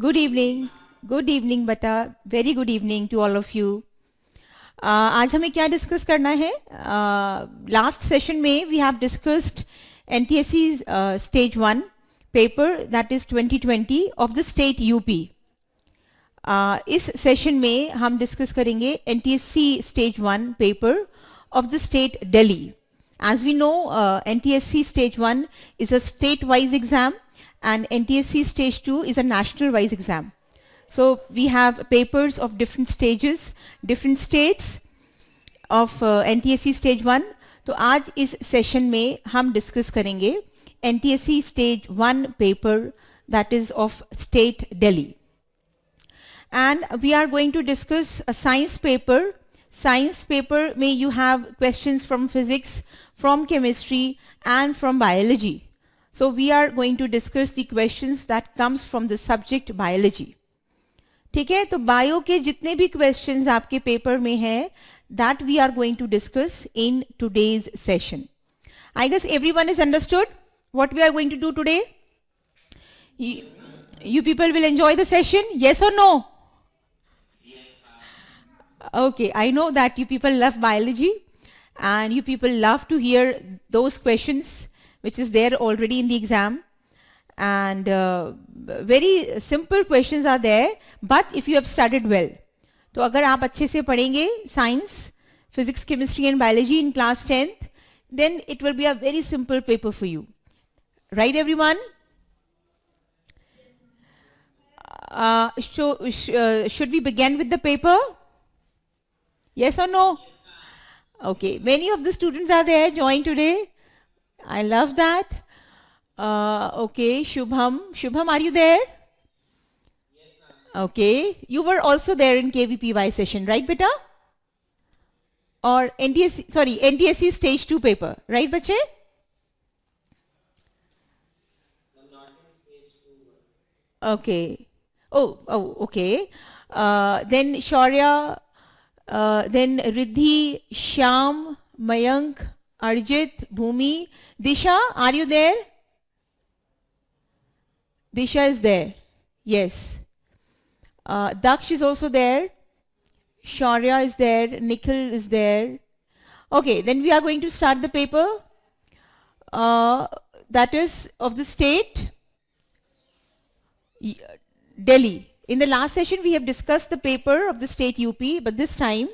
Good evening बेटा, very good evening to all of you. आज हमें क्या डिस्कस करना है? लास्ट सेशन में we have discussed NTSC stage 1 paper that is 2020 of the state UP. इस सेशन में हम डिस्कस करेंगे NTSC stage 1 paper of the state Delhi. As we know, NTSC stage 1 is a state wise exam and NTSC stage 2 is a national wise exam. So we have papers of different stages, different states of NTSC stage 1. तो आज इस session में हम discuss करेंगे NTSC stage 1 paper that is of state Delhi. And we are going to discuss a science paper. Science paper may you have questions from physics, from chemistry and from biology. So we are going to discuss the questions that comes from the subject biology. ठीक है, तो bio के जितने भी questions आपके paper में हैं that we are going to discuss in today's session. I guess everyone is understood what we are going to do today. You people will enjoy the session, yes or no? Okay, I know that you people love biology and you people love to hear those questions which is there already in the exam, and very simple questions are there, but if you have studied well, तो अगर आप अच्छे से पढ़ेंगे science, physics, chemistry and biology in class 10th, then it will be a very simple paper for you. Right everyone? Should we begin with the paper? Yes or no? Okay, many of the students are there joined today. I love that. Okay, Shubham, are you there? Yes, ma'am. Okay, you were also there in KVPY session, right, beta? Or NTSC stage 2 paper, right, bache? Okay. Oh, okay. Then Shaurya, then Riddhi, Shyam, Mayank, Arjit, Bhumi, Disha, are you there? Disha is there. Yes. Daksh is also there. Shaurya is there. Nikhil is there. Okay, then we are going to start the paper. That is of the state Delhi. In the last session, we have discussed the paper of the state UP, but this time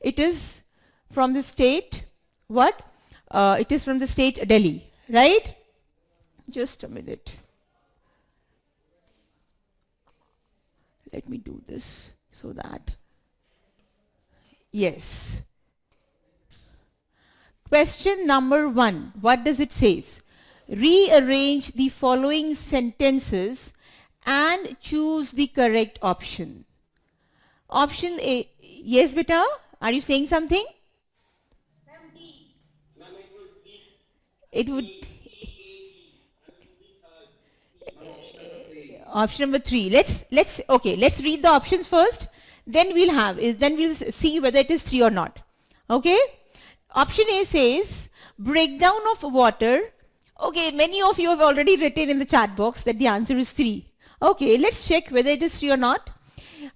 it is from the state, what? It is from the state Delhi, right? Just a minute. Let me do this so that, yes. Question number 1, what does it say? Rearrange the following sentences and choose the correct option. Option A, yes beta, are you saying something? It would option number 3. Let's read the options first, then we'll see whether it is 3 or not. Okay, option A says breakdown of water. Okay, many of you have already written in the chat box that the answer is 3. Okay, let's check whether it is 3 or not.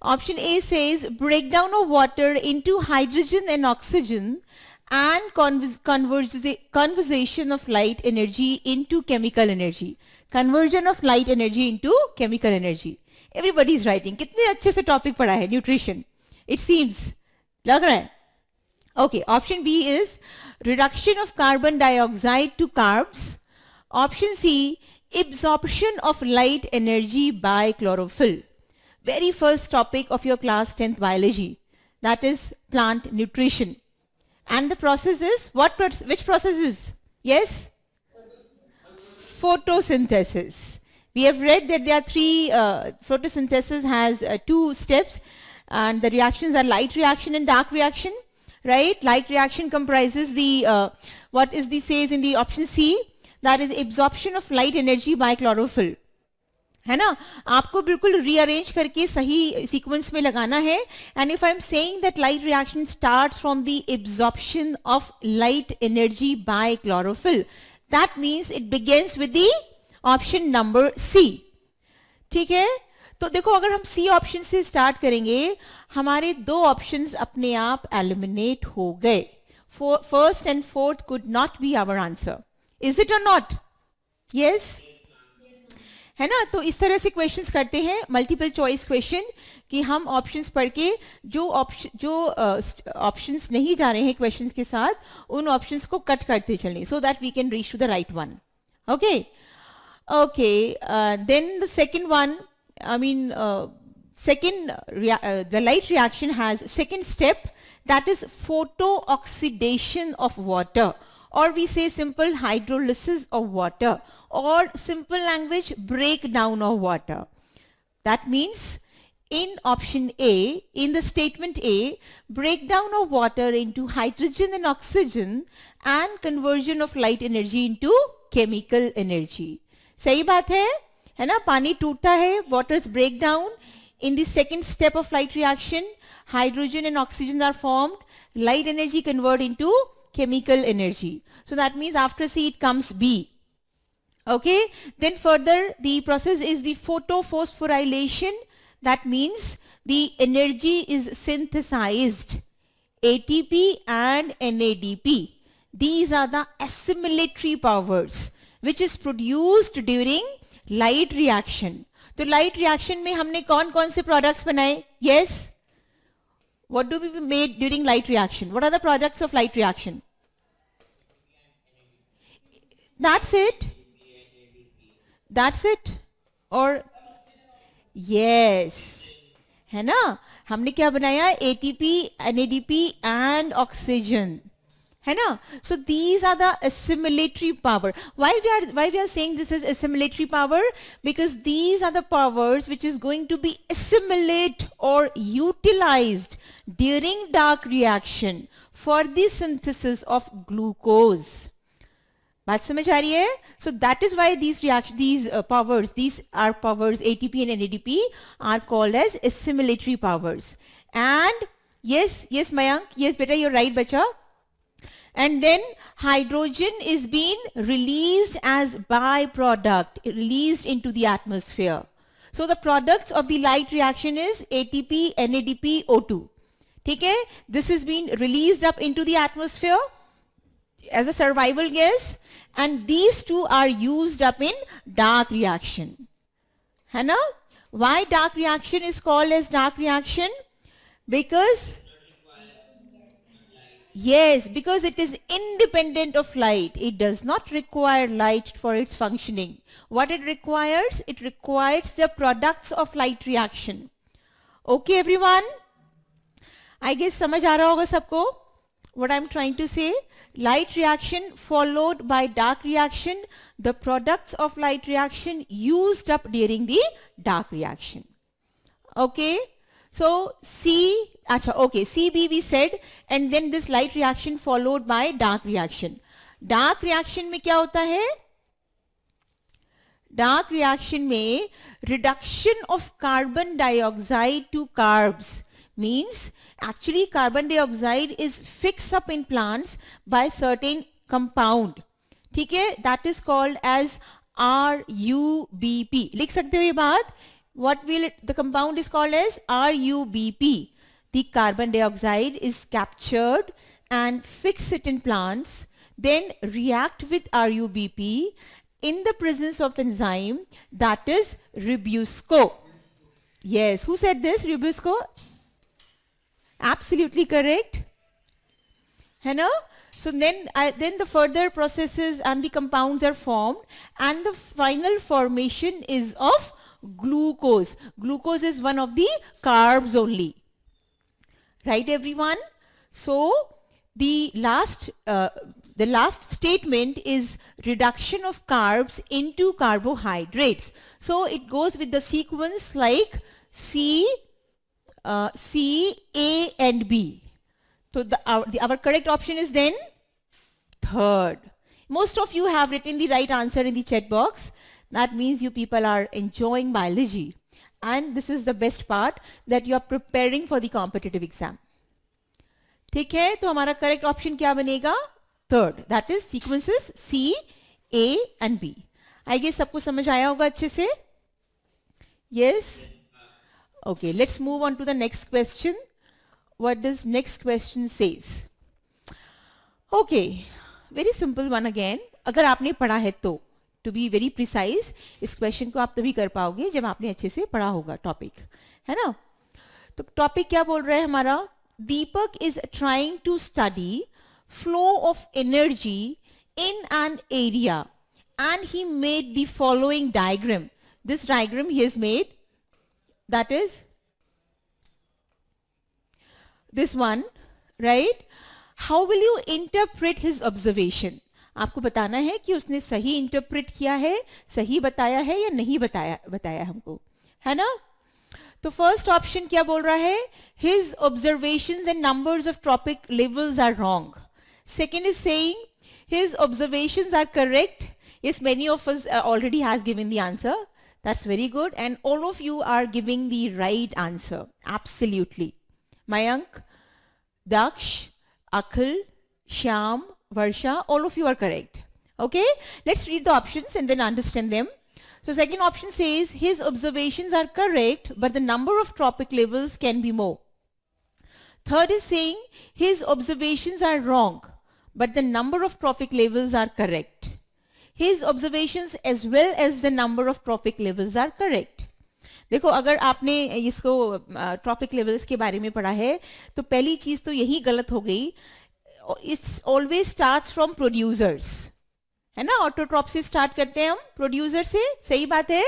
Option A says breakdown of water into hydrogen and oxygen and conversion of light energy into chemical energy. Conversion of light energy into chemical energy. Everybody is writing. कितने अच्छे से topic पढ़ा है nutrition. It seems. लग रहा है? Okay, option B is reduction of carbon dioxide to carbs. Option C, absorption of light energy by chlorophyll. Very first topic of your class 10th biology, that is plant nutrition. And the process is which process is? Yes? Photosynthesis. We have read that there are 3 photosynthesis has 2 steps, and the reactions are light reaction and dark reaction, right? Light reaction comprises the what is the says in the option C, that is absorption of light energy by chlorophyll. है ना, आपको बिल्कुल rearrange करके सही sequence में लगाना है. And if I am saying that light reaction starts from the absorption of light energy by chlorophyll, that means it begins with the option number C. ठीक है, तो देखो अगर हम सी ऑप्शन से स्टार्ट करेंगे, हमारे दो ऑप्शंस अपने आप एलिमिनेट हो गए. First and fourth could not be our answer. Is it और नॉट? यस, है ना. तो इस तरह से क्वेश्चंस करते हैं, मल्टीपल चॉइस क्वेश्चन, कि हम ऑप्शंस पढ़ के जो ऑप्शंस नहीं जा रहे हैं क्वेश्चंस के साथ, उन ऑप्शंस को कट करते चलें, so that we can reach to the right one. Okay. Okay, then the second one, I mean, the light reaction has second step, that is photo-oxidation of water, or we say simple hydrolysis of water, or simple language breakdown of water. That means in option A, in the statement A, breakdown of water into hydrogen and oxygen and conversion of light energy into chemical energy. सही बात है ना. पानी टूटता है, waters break down. In the second step of light reaction, hydrogen and oxygen are formed, light energy convert into chemical energy. So that means after C it comes B. Okay, then further the process is the photophosphorylation. That means the energy is synthesized, ATP and NADP. These are the assimilatory powers which is produced during light reaction. तो light reaction में हमने कौन कौन से products बनाए? Yes. What do we made during light reaction? What are the products of light reaction? That's it. That's it. Or yes, है ना. हमने क्या बनाया? ATP, NADP and oxygen. है ना. So these are the assimilatory power. Why we are saying this is assimilatory power? Because these are the powers which is going to be assimilate or utilized during dark reaction for the synthesis of glucose. बात समझ आ रही है? So that is why these powers, these are powers, ATP and NADP are called as assimilatory powers. And yes, Mayank, yes beta, you're right bacha. And then hydrogen is being released as byproduct, released into the atmosphere. So the products of the light reaction is ATP, NADP, O2. Okay? This is being released up into the atmosphere as a survival gas, and these two are used up in dark reaction. है ना? Why dark reaction is called as dark reaction? Because yes, because it is independent of light. It does not require light for its functioning. What it requires? It requires the products of light reaction. Okay, everyone? I guess समझ आ रहा होगा सबको what I'm trying to say. Light reaction followed by dark reaction. The products of light reaction used up during the dark reaction. Okay? So C, okay, CB we said, and then this light reaction followed by dark reaction. Dark reaction में क्या होता है? Dark reaction में reduction of carbon dioxide to carbs means actually carbon dioxide is fixed up in plants by certain compound. ठीक है? That is called as RUBP. लिख सकते हो ये बात? What will the compound is called as RUBP. The carbon dioxide is captured and fix it in plants, then react with RUBP in the presence of enzyme, that is Ribusco. Yes, who said this? Ribusco? Absolutely correct. है ना? So then the further processes and the compounds are formed, and the final formation is of glucose. Glucose is one of the carbs only. Right, everyone? So the last statement is reduction of carbs into carbohydrates. So it goes with the sequence like C, A and B. So our correct option is then third. Most of you have written the right answer in the chat box. That means you people are enjoying biology. And this is the best part, that you are preparing for the competitive exam. ठीक है? तो हमारा correct option क्या बनेगा? Third. That is sequences C, A and B. I guess सबको समझ आया होगा अच्छे से? Yes? Okay, let's move on to the next question. What does next question says? Okay, very simple one again. अगर आपने पढ़ा है तो, to be very precise, इस question को आप तभी कर पाओगे जब आपने अच्छे से पढ़ा होगा टॉपिक, है ना? तो टॉपिक क्या बोल रहा है हमारा? दीपक is trying to study flow of energy in an area and he made the following diagram. This diagram he has made, that is this one, right? How will you interpret his observation? आपको बताना है कि उसने सही interpret किया है, सही बताया है या नहीं बताया हमको, है ना? तो फर्स्ट ऑप्शन क्या बोल रहा है? His observations and numbers of trophic levels are wrong. Second is saying his observations are correct. Yes, many of us already has given the answer. That's very good. And all of you are giving the right answer. Absolutely. Mayank, Daksh, Akhil, Shyam, Varsha, all of you are correct. Okay, let's read the options and then understand them. So second option says his observations are correct, but the number of trophic levels can be more. Third is saying his observations are wrong, but the number of trophic levels are correct. His observations as well as the number of trophic levels are correct. देखो, अगर आपने इसको trophic levels के बारे में पढ़ा है तो पहली चीज तो यही गलत हो गई. It's always starts from producers, है ना? ऑटोट्रॉप से स्टार्ट करते हैं हम, प्रोड्यूसर से. सही बात है.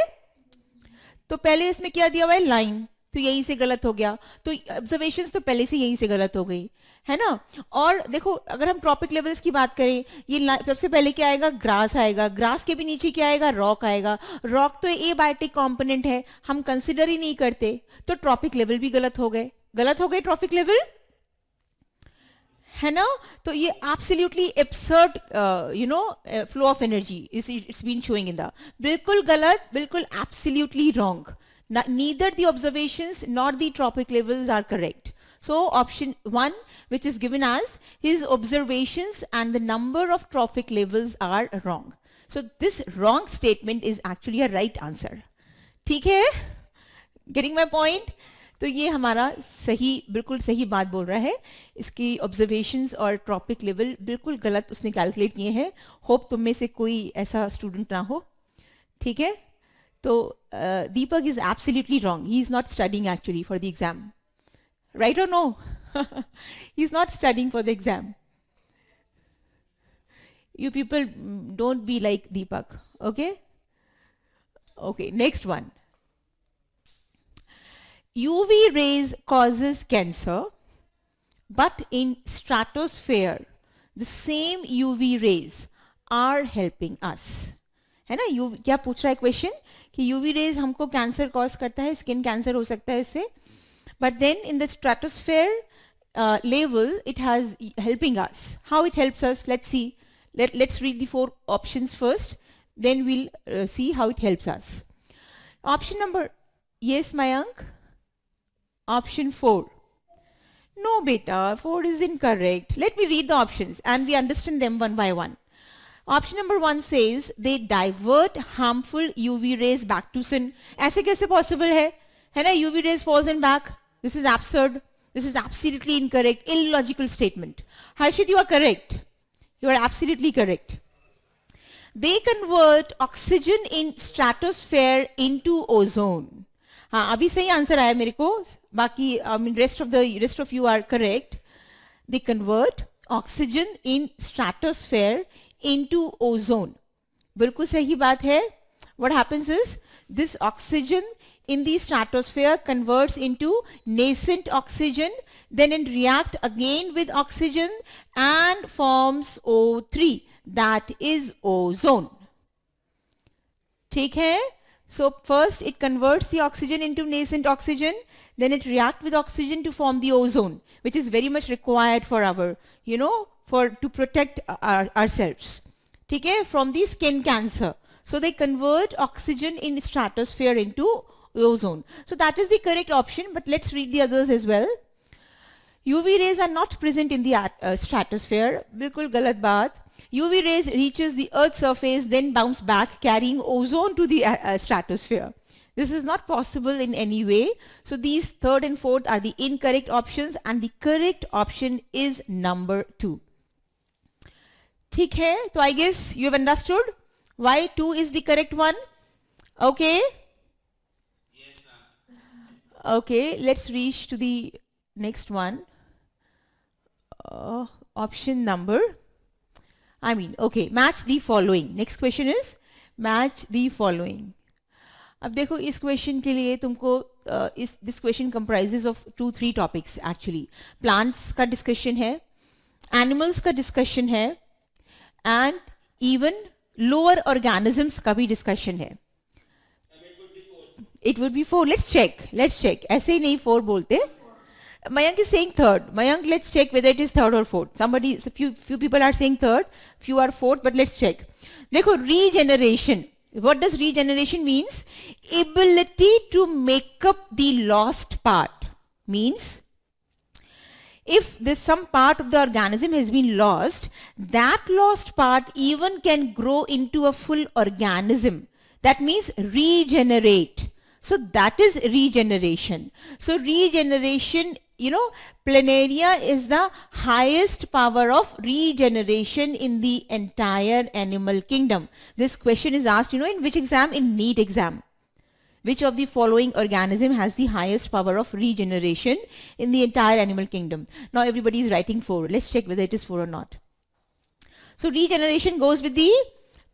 तो पहले इसमें क्या दिया हुआ है? लाइन. तो यहीं से गलत हो गया. तो ऑब्जर्वेशंस तो पहले से यहीं से गलत हो गई, है ना? और देखो, अगर हम ट्रॉपिक लेवल्स की बात करें, ये सबसे पहले क्या आएगा? ग्रास आएगा. ग्रास के भी नीचे क्या आएगा? रॉक आएगा. रॉक तो एबायोटिक कंपोनेंट है, हम कंसिडर ही नहीं करते. तो ट्रॉपिक लेवल भी गलत हो गए. गलत हो गए ट्रॉपिक लेवल, है ना? तो ये absolutely absurd flow of energy it's been showing in the, बिल्कुल गलत, बिल्कुल absolutely wrong. Neither the observations nor the trophic levels are correct. So option 1, which is given as his observations and the number of trophic levels are wrong. So this wrong statement is actually a right answer. ठीक है? Getting my point? तो ये हमारा सही, बिल्कुल सही बात बोल रहा है. इसकी observations और trophic level बिल्कुल गलत उसने calculate किए हैं. Hope तुम में से कोई ऐसा student ना हो. ठीक है? So Deepak is absolutely wrong. He is not studying actually for the exam. Right or no? He is not studying for the exam. You people don't be like Deepak. Okay? Okay, next one. UV rays causes cancer, but in stratosphere, the same UV rays are helping us. है ना? क्या पूछ रहा है question कि UV rays हमको cancer cause करता है, स्किन कैंसर हो सकता है इससे, but then in the stratosphere level it has helping us. How it helps us? Let's see. Let's read the 4 options first, then we'll see how it helps us. Option number, yes Mayank, option 4. No beta, 4 is incorrect. Let me read the options and we understand them one by one. Option number 1 says they divert harmful UV rays back to sun. ऐसे कैसे possible है ना? UV rays falls in back. This is absurd. This is absolutely incorrect. Illogical statement. Harshit, you are correct. You are absolutely correct. They convert oxygen in stratosphere into ozone. हाँ, अभी सही answer आया मेरे को. बाकी rest of you are correct. They convert oxygen in stratosphere into ozone. बिल्कुल सही बात है. What happens is this oxygen in the stratosphere converts into nascent oxygen, then it react again with oxygen and forms O3, that is ozone. ठीक है? So first it converts the oxygen into nascent oxygen, then it react with oxygen to form the ozone, which is very much required for our, to protect ourselves. ठीक है? From the skin cancer. So they convert oxygen in stratosphere into ozone. So that is the correct option, but let's read the others as well. UV rays are not present in the stratosphere. बिल्कुल गलत बात. UV rays reaches the Earth's surface, then bounce back, carrying ozone to the stratosphere. This is not possible in any way. So these third and fourth are the incorrect options and the correct option is number 2. ठीक है, तो I guess you have understood why 2 is the correct one. Okay? Yes, ma'am. Okay, let's reach to the next one. Option number, okay, match the following. Next question is match the following. अब देखो इस question के लिए तुमको this question comprises of 2-3 topics actually. Plants का discussion है, animals का discussion है एंड इवन लोअर ऑर्गेनिजम्स का भी डिस्कशन है. It would be 4. Let's check. ऐसे ही नहीं 4 बोलते. Mayank is saying third. Mayank, let's check whether it is third or fourth. Few people are saying third, few are fourth, but let's check. देखो regeneration. What does regeneration means? Ability to make up the lost part. Means if there's some part of the organism has been lost, that lost part even can grow into a full organism. That means regenerate. So that is regeneration. So regeneration, planaria is the highest power of regeneration in the entire animal kingdom. This question is asked, in which exam? In NEET exam. Which of the following organism has the highest power of regeneration in the entire animal kingdom? Now everybody is writing 4. Let's check whether it is 4 or not. So regeneration goes with the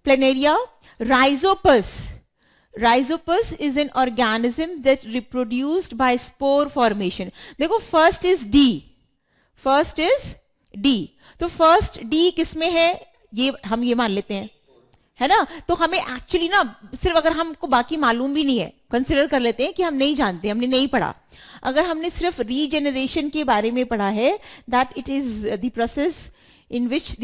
planaria. Rhizopus. Rhizopus is an organism that reproduced by spore formation. देखो first is D. तो first D किसमें है? ये हम ये मान लेते हैं, है ना? तो हमें एक्चुअली ना सिर्फ अगर हमको बाकी मालूम भी नहीं है, कंसिडर कर लेते हैं कि हम नहीं जानते, हमने नहीं पढ़ा. अगर हमने सिर्फ रीजेनरेशन के बारे में पढ़ा है, that it is the process in which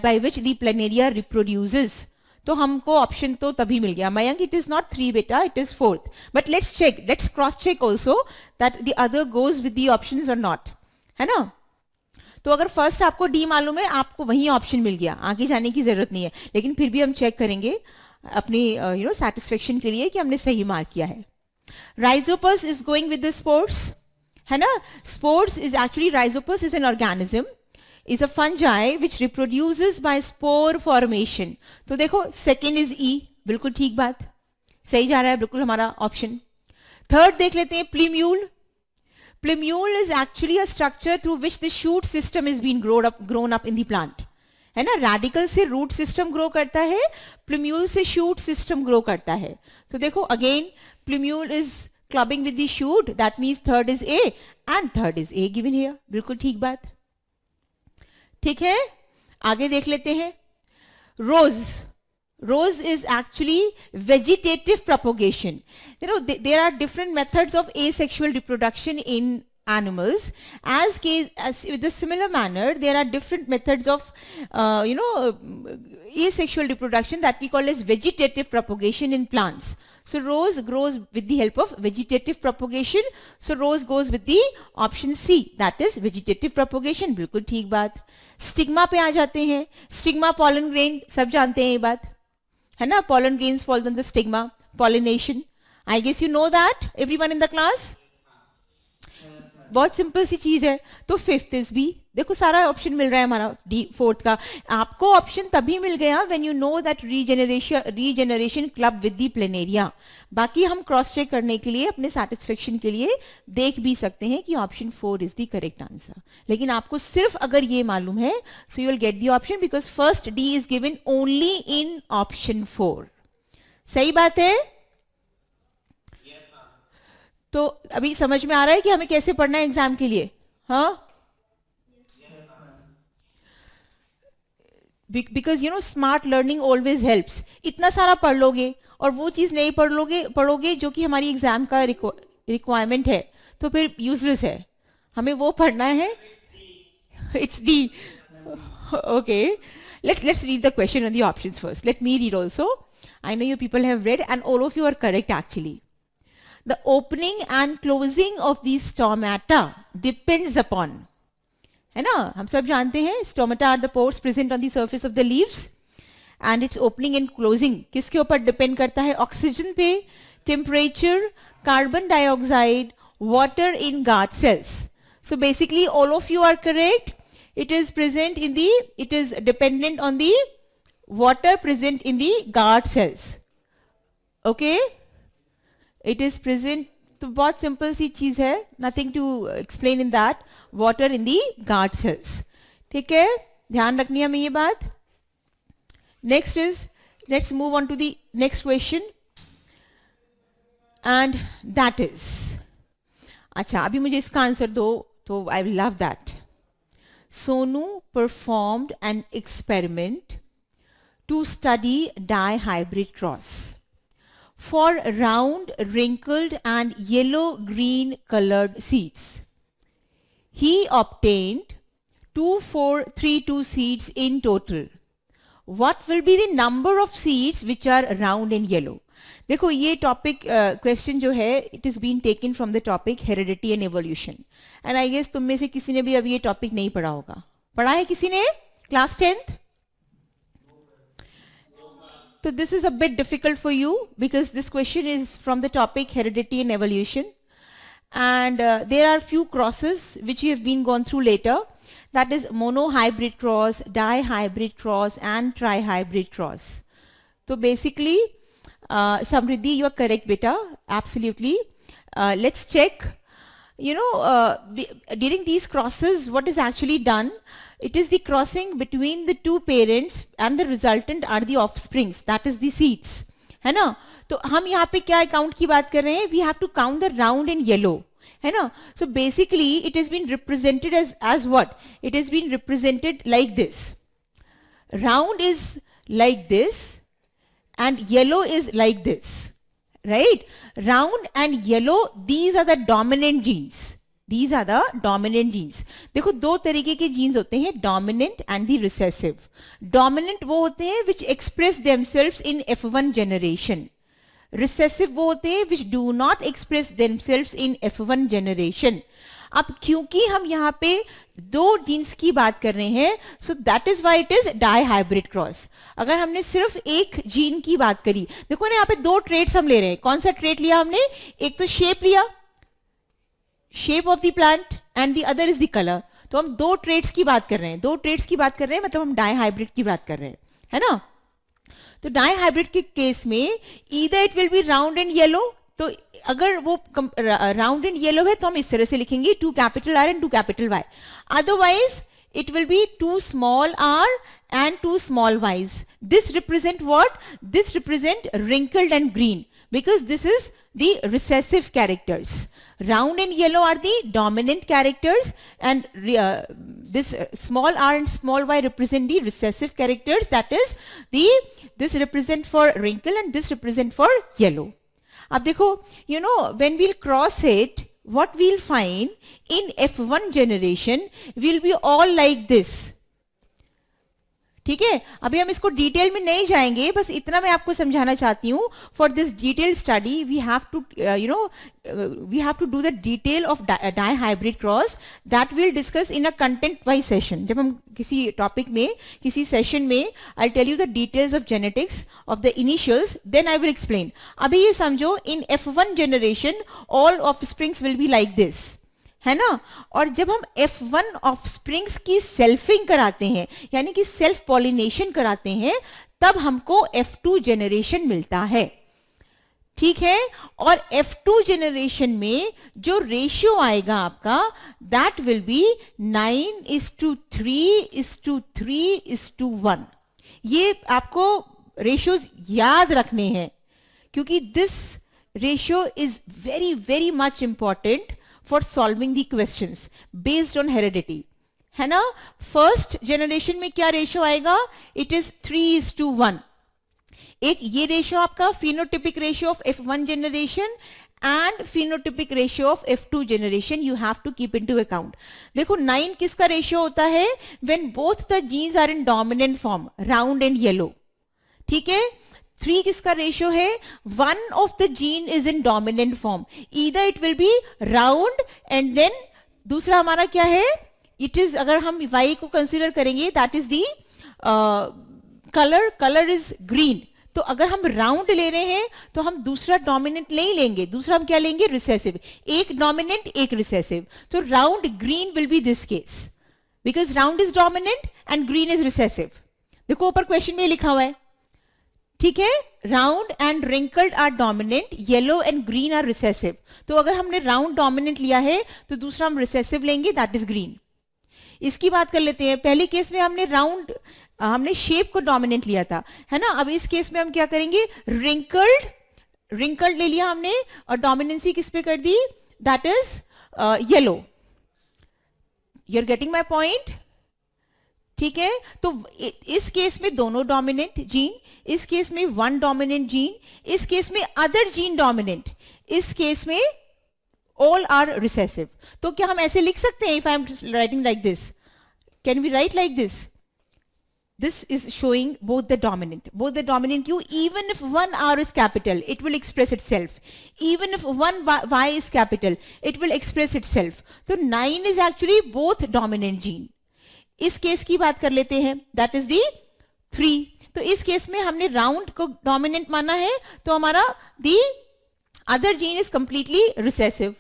by which the planaria reproduces, तो हमको ऑप्शन तो तभी मिल गया. मयंक, इट इज नॉट 3 बेटा, it is 4th. But let's check, let's cross check also that the other goes with the options or not, है ना? तो अगर फर्स्ट आपको डी मालूम है, आपको वही ऑप्शन मिल गया, आगे जाने की जरूरत नहीं है. लेकिन फिर भी हम चेक करेंगे अपनी सेटिस्फेक्शन के लिए कि हमने सही मार्क किया है. Rhizopus is going with the spores, है ना? Spores is actually, Rhizopus is an organism, is a fungi which reproduces by spore formation. तो देखो सेकेंड इज E, बिल्कुल ठीक बात, सही जा रहा है बिल्कुल हमारा ऑप्शन. थर्ड देख लेते हैं, प्लीम्यूल. प्लीम्यूल is actually a structure through which the shoot system is being grown up in the plant. है ना? रेडिकल से रूट सिस्टम ग्रो करता है, प्लीम्यूल से शूट सिस्टम ग्रो करता है. तो देखो again plumule is clubbing with the shoot, that means third is A and third is A given here, बिल्कुल ठीक बात. ठीक है, आगे देख लेते हैं. Rose is actually vegetative propagation. There are different methods of asexual reproduction in animals. As with a similar manner, there are different methods of asexual reproduction that we call as vegetative propagation in plants. So rose grows with the help of vegetative propagation. So rose goes with the option C, that is vegetative propagation. बिल्कुल ठीक बात. Stigma पे आ जाते हैं. Stigma, pollen grain, सब जानते हैं ये बात, है ना? Pollen grains fall on the stigma. Pollination. I guess you know that, everyone in the class. बहुत सिंपल सी चीज है. तो 5th इज B. देखो सारा ऑप्शन मिल रहा है हमारा D 4th का. आपको ऑप्शन तभी मिल गया when you know that regeneration club with the planaria. बाकी हम क्रॉस चेक करने के लिए, अपने सेटिस्फेक्शन के लिए देख भी सकते हैं कि option 4 is the correct answer. लेकिन आपको सिर्फ अगर ये मालूम है, so you will get the option because first D is given only in option 4. सही बात है? तो अभी समझ में आ रहा है कि हमें कैसे पढ़ना है एग्जाम के लिए? हाँ, because smart learning always helps. इतना सारा पढ़ लोगे और वो चीज नहीं पढ़ोगे जो कि हमारी एग्जाम का रिक्वायरमेंट है, तो फिर यूजलेस है. हमें वो पढ़ना है. It's D. Okay, let's read the question and the options first. Let me read also. I know you people have read and all of you are correct actually. The opening and closing of these stomata depends upon, है ना? हम सब जानते हैं stomata are the pores present on the surface of the leaves and its opening and closing किसके ऊपर depend करता है? ऑक्सीजन पे, temperature, carbon dioxide, water in guard cells. So basically all of you are correct. It is dependent on the water present in the guard cells. Okay, it is present. तो बहुत simple सी चीज है, nothing to explain in that, water in the guard cells. ठीक है, ध्यान रखनी है हमें ये बात. Next move on to the next question and that is, अच्छा अभी मुझे इसका आंसर दो तो I will love that. Sonu performed an experiment to study dihybrid cross for round, wrinkled and yellow-green colored seeds. He obtained 2432 seeds in total. What will be the number of seeds which are round and yellow? देखो ये topic question जो है, it is been taken from the topic heredity and evolution. And I guess तुम में से किसी ने भी अभी ये टॉपिक नहीं पढ़ा होगा. पढ़ा है किसी ने class 10th? So this is a bit difficult for you because this question is from the topic heredity and evolution, and there are few crosses which you have been gone through later, that is monohybrid cross, dihybrid cross and trihybrid cross. So basically Samriddhi, you are correct beta, absolutely. Let's check, during these crosses what is actually done. It is the crossing between the two parents and the resultant are the offsprings, that is the seeds, है ना. तो हम यहाँ पे क्या count की बात कर रहे हैं? We have to count the round and yellow, है ना. So basically it has been represented as what? It has been represented like this. Round is like this and yellow is like this, right? Round and yellow, these are the dominant genes. These are the dominant genes. देखो दो तरीके के genes होते हैं, dominant and the recessive. Dominant वो होते हैं which express themselves in F1 generation. Recessive वो होते हैं which do not express themselves in F1 generation. अब क्योंकि हम यहाँ पे दो जीन्स की बात कर रहे हैं, so that is why it is dihybrid cross. अगर हमने सिर्फ एक जीन की बात करी, देखो ना यहाँ पे दो ट्रेट्स हम ले रहे हैं. कौन सा ट्रेट लिया हमने? एक तो शेप लिया, shape of the plant, and the other is the colour. तो हम दो ट्रेट्स की बात कर रहे हैं, मतलब हम डाईहाइब्रिड की बात कर रहे हैं, है ना. तो डाईहाइब्रिड के केस में either it will be round and yellow. तो अगर वो राउंड एंड येलो है तो हम इस तरह से लिखेंगे 2 capital R and 2 capital Y. Otherwise it will be 2 small r and 2 small y's. This represent what? This represent wrinkled and green because this is the recessive characters. Round and yellow are the dominant characters, and this small r and small y represent the recessive characters. That is this represent for wrinkle and this represent for yellow. अब देखो, when we'll cross it, what we'll find in F1 generation will be all like this. ठीक है, अभी हम इसको detail में नहीं जाएंगे, बस इतना मैं आपको समझाना चाहती हूँ. For this detail study we have to do the detail of dihybrid cross. That will discuss in a content wise session. जब हम किसी टॉपिक में, किसी सेशन में, I tell you the details of genetics of the initials, then I will explain. अभी ये समझो, in F1 generation all offsprings will be like this, है ना. और जब हम F1 ऑफस्प्रिंग्स की सेल्फिंग कराते हैं, यानी कि सेल्फ पॉलिनेशन कराते हैं, तब हमको F2 जनरेशन मिलता है. ठीक है, और F2 जनरेशन में जो रेशियो आएगा आपका, दैट विल बी 9:3:3:1. ये आपको रेशियोज याद रखने हैं क्योंकि this ratio is very very much important for solving the questions based on heredity, है ना. फर्स्ट जनरेशन में क्या रेशियो आएगा? It is 3:1. एक ये रेशियो आपका phenotypic ratio of F1 generation and phenotypic ratio of F2 generation you have to keep into account. देखो 9 किसका रेशियो होता है? When both the genes are in dominant form, round and yellow. ठीक है. 3 किसका रेशियो है? 1 of the gene is in dominant form. Either it will be round and then दूसरा हमारा क्या है? It is, अगर हम Y को कंसिडर करेंगे, that is the color is green. तो तो अगर हम राउंड ले रहे हैं तो हम दूसरा डोमिनेंट नहीं लेंगे, दूसरा हम क्या लेंगे, रिसेसिव, एक डोमिनेंट एक रिसेसिव. तो round green will be this case because round is dominant and green is recessive. देखो ऊपर क्वेश्चन में लिखा हुआ है, ठीक है, round and wrinkled are dominant, yellow and green are recessive. तो अगर हमने राउंड डोमिनेंट लिया है तो दूसरा हम रिसेसिव लेंगे, दैट इज ग्रीन. इसकी बात कर लेते हैं. पहले केस में हमने राउंड, हमने शेप को डोमिनेंट लिया था, है ना. अब इस केस में हम क्या करेंगे, रिंकल्ड ले लिया हमने और डोमिनेंसी किस पे कर दी, that is yellow. You are getting my point, ठीक है. तो इस केस में दोनों डोमिनेंट जीन, इस केस में वन डोमिनेंट जीन, इस केस में अदर जीन डोमिनेंट, इस केस में ऑल आर रिसेसिव. तो क्या हम ऐसे लिख सकते हैं, if I am writing like this, can we write like this, this is showing both the dominant q. Even if one r is capital, it will express itself. Even if one y is capital, it will express itself. So 9 is actually both dominant gene. इस case की बात कर लेते हैं, that is the 3. तो इस case में हमने राउंड को डोमिनेंट माना है, तो हमारा the other gene is completely recessive.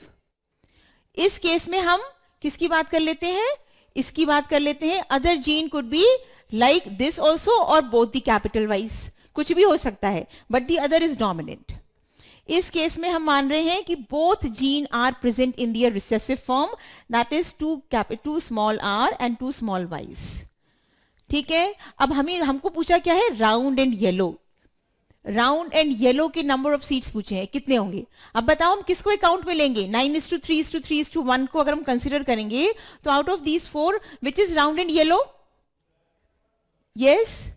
इस केस में हम किसकी बात कर लेते हैं, इसकी बात कर लेते हैं. other gene could be like this also or both the capital wise, कुछ भी हो सकता है, but the other is dominant. इस केस में हम मान रहे हैं कि both gene are present in their recessive form, that is 2 small r and 2 small y's. ठीक है. अब हमको पूछा क्या है, round and yellow. Round and yellow के नंबर ऑफ सीट्स पूछे हैं, कितने होंगे. अब बताओ हम किसको अकाउंट में लेंगे, 9:3:3:1 को अगर हम कंसिडर करेंगे तो out of these 4 which is round and yellow, yes,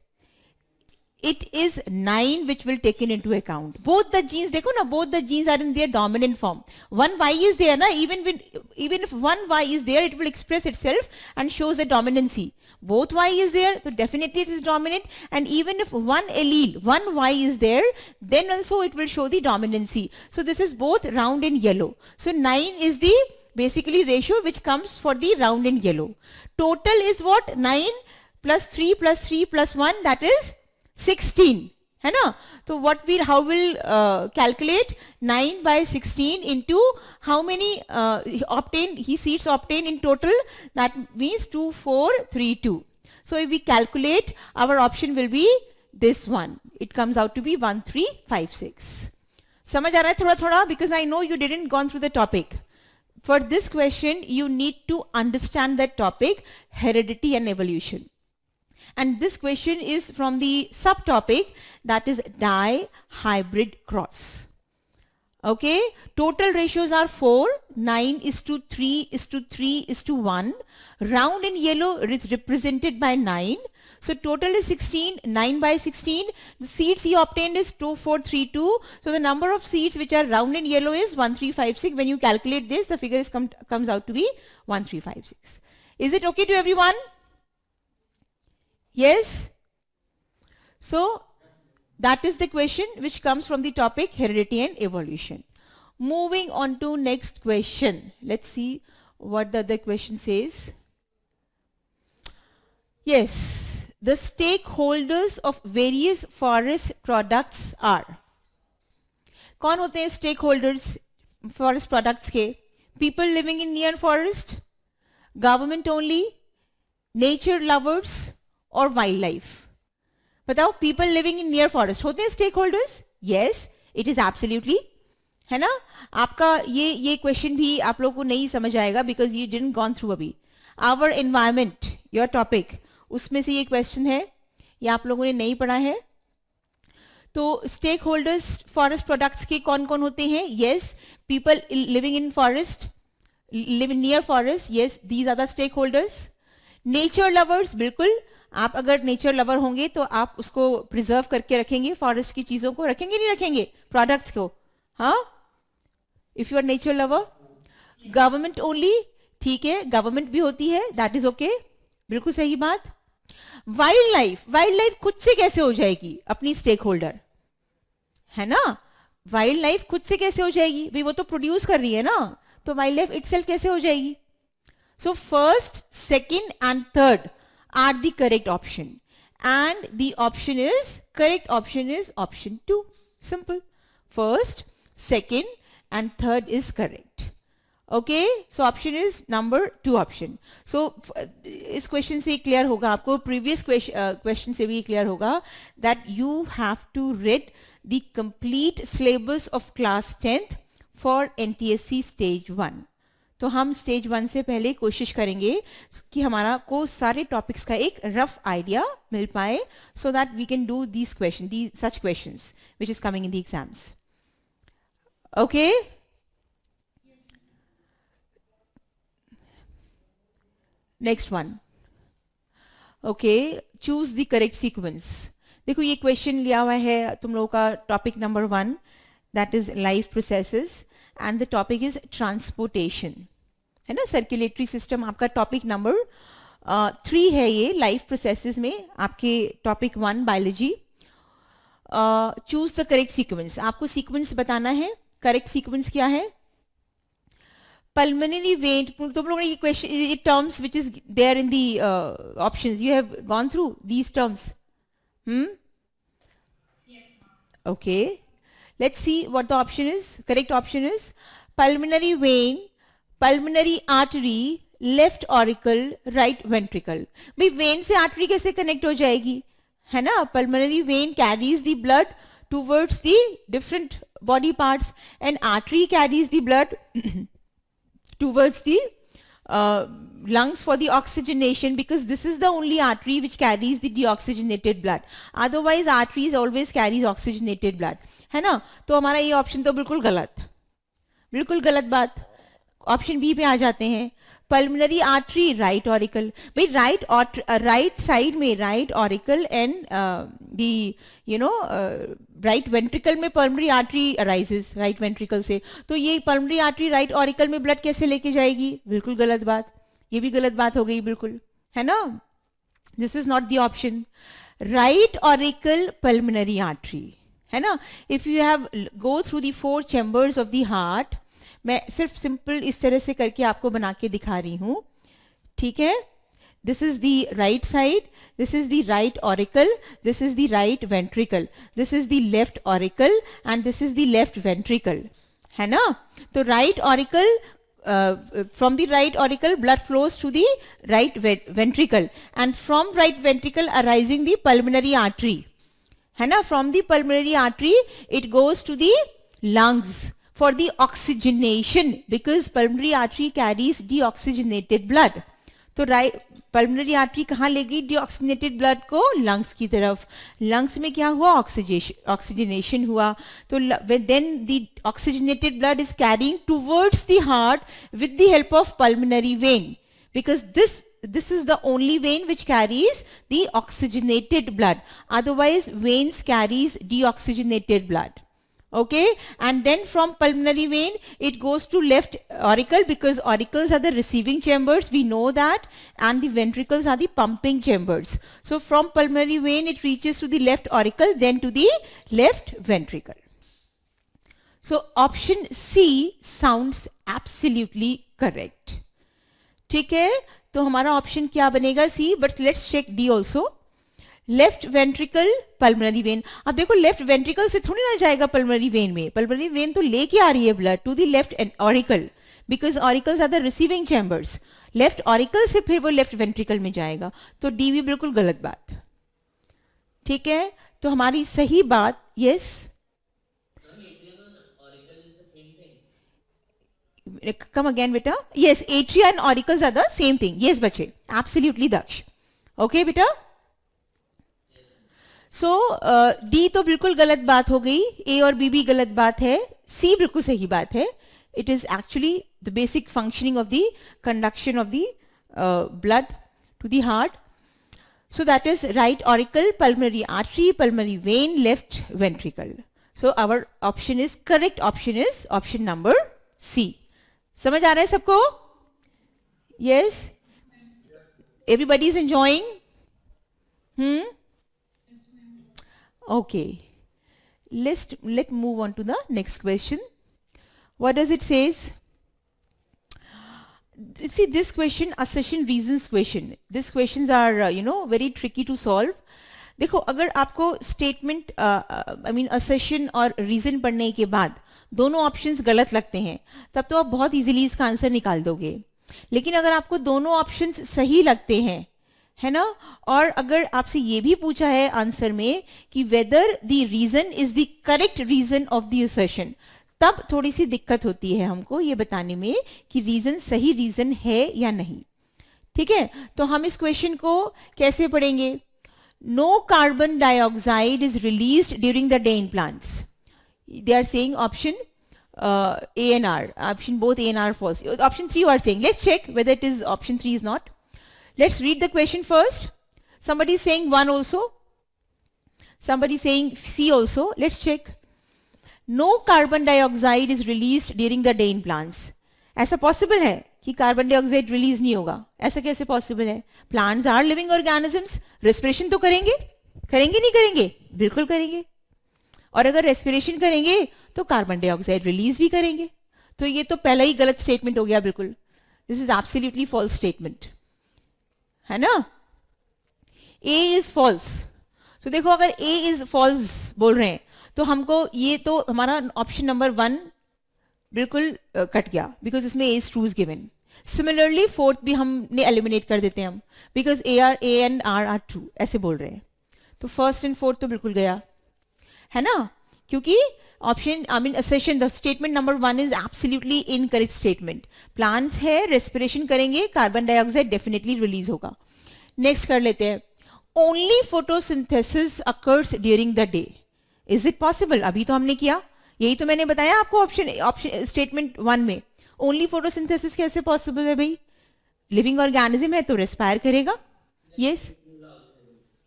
it is 9 which will taken into account. Both the genes, देखो ना, both the genes are in their dominant form. One y is there ना, even if one y is there, it will express itself and shows a dominancy. Both y is there, so definitely it is dominant. And even if one allele, one y is there, then also it will show the dominancy. So this is both round and yellow. So 9 is the basically ratio which comes for the round and yellow. Total is what, 9 plus 3 plus 3 plus 1, that is 16, है ना. तो how will calculate 9 by 16 into how many seats obtained in total, that means 2 4 3 2. So if we calculate, our option will be this one, it comes out to be 1 3 5 6. समझ आ रहा है थोड़ा थोड़ा, because I know you didn't gone through the topic. For this question you need to understand that topic, heredity and evolution. And this question is from the subtopic, that is dihybrid cross. Okay, total ratios are 4, 9:3:3:1. Round in yellow is represented by 9. So total is 16, 9 by 16. The seeds he obtained is 2 4 3 2. So the number of seeds which are round in yellow is 1 3 5 6. When you calculate this, the figure comes out to be 1 3 5 6. Is it okay to everyone? Yes. So that is the question which comes from the topic heredity and evolution. Moving on to next question. Let's see what the other question says. Yes, the stakeholders of various forest products are. कौन होते हैं stakeholders forest products के? People living in near forest, government only, nature lovers और wildlife. बताओ, people living in near forest होते हैं stakeholders? Yes, it is absolutely, है ना. आपका ये क्वेश्चन भी आप लोगों को नहीं समझ आएगा because you didn't gone through अभी. आवर एनवायरमेंट, योर टॉपिक, उसमें से ये क्वेश्चन है, ये आप लोगों ने नहीं पढ़ा है. तो स्टेक होल्डर्स फॉरेस्ट प्रोडक्ट्स के कौन कौन होते हैं? Yes, people living in forest, live in near forest, yes, these are the stakeholders. Nature lovers, बिल्कुल, आप अगर नेचर लवर होंगे तो आप उसको प्रिजर्व करके रखेंगे, फॉरेस्ट की चीजों को रखेंगे, नहीं रखेंगे, प्रोडक्ट्स को, हाँ. If you are nature lover. Government only, ठीक है, गवर्नमेंट भी होती है, दैट इज ओके, बिल्कुल सही बात. वाइल्ड लाइफ खुद से कैसे हो जाएगी अपनी स्टेक होल्डर, है ना. वाइल्ड लाइफ खुद से कैसे हो जाएगी भाई, वो तो प्रोड्यूस कर रही है ना, तो वाइल्ड लाइफ इटसेल्फ कैसे हो जाएगी. So first, second and third are the correct option. and the option is, correct option is option 2. Simple. First, second and third is correct. Okay, so option is number 2 option. So इस question से clear होगा आपको, previous question से भी clear होगा that you have to read the complete syllabus of class 10th for NTSC stage 1. तो हम stage 1 से पहले कोशिश करेंगे कि हमारा को सारे टॉपिक्स का एक रफ आइडिया मिल पाए, so that we can do these question, such questions which is coming in the exams. Okay, next one. Okay, choose the correct sequence. देखो ये क्वेश्चन लिया हुआ है तुम लोगों का topic number 1, that is life processes, and the topic is transportation, है ना. सर्कुलेटरी सिस्टम आपका टॉपिक नंबर 3 है. ये लाइफ प्रोसेसेस में आपके topic 1 biology. Choose the correct sequence. आपको सीक्वेंस बताना है. करेक्ट सीक्वेंस क्या है? Pulmonary vein. तुम लोगों ने ये क्वेश्चन, ये terms which is there in the options, you have gone through these terms. Okay, let's see what the option is. Correct option is pulmonary vein, pulmonary artery, left auricle, right ventricle. भाई when से artery कैसे connect हो जाएगी, है ना. pulmonary vein carries the blood towards the different body parts and artery carries the blood towards the lungs for the oxygenation, because this is the only artery which carries the deoxygenated blood. Otherwise arteries always carries oxygenated blood, है ना. तो हमारा ये option तो बिल्कुल गलत, बिल्कुल गलत बात. ऑप्शन बी पे आ जाते हैं. Pulmonary artery, right auricle. भाई राइट साइड में right auricle and the right ventricle में pulmonary artery arises, right ventricle से. तो ये पल्मोनरी आर्टरी राइट ऑरिकल में ब्लड कैसे लेके जाएगी? बिल्कुल गलत बात. ये भी गलत बात हो गई बिल्कुल, है ना. This is not the option. Right auricle pulmonary artery, है ना. If you have go through the 4 chambers of the heart, मैं सिर्फ सिंपल इस तरह से करके आपको बना के दिखा रही हूं, ठीक है. This is the right side, this is the right auricle, this is the right ventricle, this is the left auricle and this is the left ventricle, है ना. तो right auricle, from the right auricle blood flows to the right ventricle, and from right ventricle arising the pulmonary artery, है ना. From the pulmonary artery it goes to the lungs for the oxygenation, because pulmonary artery carries deoxygenated blood. तो pulmonary artery कहाँ ले गई deoxygenated blood को? Lungs की तरफ. Lungs में क्या हुआ? ऑक्सीजनेशन हुआ. तो then the oxygenated blood is carrying towards the heart with the help of pulmonary vein, because this is the only vein which carries the oxygenated blood. Otherwise veins carries deoxygenated blood. Okay, and then from pulmonary vein it goes to left auricle, because auricles are the receiving chambers, we know that, and the ventricles are the pumping chambers. So from pulmonary vein it reaches to the left auricle, then to the left ventricle. So option C sounds absolutely correct. ठीक है, तो हमारा option क्या बनेगा? C. But let's check D also. Left ventricle pulmonary vein. अब देखो left ventricle से थोड़ी ना जाएगा पल्मोनरी वेन में. पल्मोनरी वेन तो लेके आ रही है blood to the left auricle, because auricles are the receiving chambers. Left auricle से फिर वो लेफ्ट वेंट्रिकल में जाएगा. तो डी भी बिल्कुल गलत बात. ठीक है, तो हमारी सही बात yes. Come again beta. Yes, atria and auricles are the same thing. Yes बच्चे, absolutely Daksh. Okay बेटा. So D तो बिल्कुल गलत बात हो गई, A और B भी गलत बात है, C बिल्कुल सही बात है. It is actually the basic functioning of the conduction of the blood to the heart. So that is right auricle, pulmonary artery, pulmonary vein, left ventricle. So our option is correct. Option is option number C. समझ आ रहा है सबको? Yes. Everybody is enjoying? Okay. Let's move on to the next question. What does it says? See this question, assertion reasons question. These questions are very tricky to solve, देखो अगर आपको statement I mean assertion और reason पढ़ने के बाद दोनों options गलत लगते हैं तब तो आप बहुत इजीली इसका आंसर निकाल दोगे, लेकिन अगर आपको दोनों ऑप्शंस सही लगते हैं, है ना, और अगर आपसे ये भी पूछा है आंसर में कि whether the reason is the correct reason of the assertion, तब थोड़ी सी दिक्कत होती है हमको ये बताने में कि रीजन सही रीजन है या नहीं। ठीक है, तो हम इस क्वेश्चन को कैसे पढ़ेंगे? No carbon dioxide is released during the day in plants. They are saying option A and R. Option both A and R false. Option 3 you are saying. Let's check whether it is option 3 is not. Let's read the question first. Somebody is saying 1 also. Somebody is saying C also. Let's check. No carbon dioxide is released during the day in plants. ऐसा possible है कि carbon dioxide release नहीं होगा? ऐसा कैसे possible है? Plants are living organisms, respiration तो करेंगे, करेंगे नहीं करेंगे? बिल्कुल करेंगे, और अगर रेस्पिरेशन करेंगे तो कार्बन डाइऑक्साइड रिलीज भी करेंगे। तो ये तो पहला ही गलत स्टेटमेंट हो गया बिल्कुल। This is absolutely false statement, है ना। A is false. तो देखो अगर ए इज फॉल्स बोल रहे हैं तो हमको ये तो हमारा ऑप्शन नंबर 1 बिल्कुल कट गया, बिकॉज इसमें A is true is given. Similarly fourth भी हमने एलिमिनेट कर देते हैं हम, because A and R are true ऐसे बोल रहे हैं। तो फर्स्ट एंड फोर्थ तो बिल्कुल गया, है ना, क्योंकि option I mean assertion the statement number 1 is absolutely incorrect statement. Plants है, रेस्पिरेशन करेंगे, कार्बन डाइऑक्साइड डेफिनेटली रिलीज होगा। नेक्स्ट कर लेते हैं, only photosynthesis occurs during the day. Is it possible? अभी तो हमने किया, यही तो मैंने बताया आपको ऑप्शन स्टेटमेंट 1 में। ओनली फोटोसिंथेसिस कैसे पॉसिबल है भाई? लिविंग ऑर्गेनिज्म है तो रेस्पायर करेगा। यस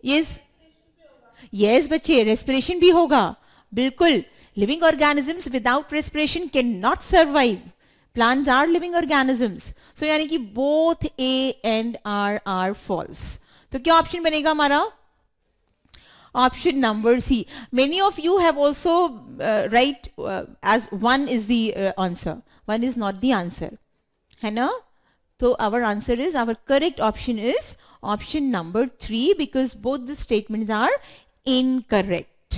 यस यस बच्चे, रेस्पिरेशन भी होगा, बिल्कुल। Living organisms without respiration can not survive. Plants are living organisms. So यानी कि both A and R are false. तो क्या ऑप्शन बनेगा हमारा? Option number C. Many of you have also write as 1 is the answer, 1 is not the answer, है ना। तो our answer is, our correct option is option number 3, because both the statements are incorrect.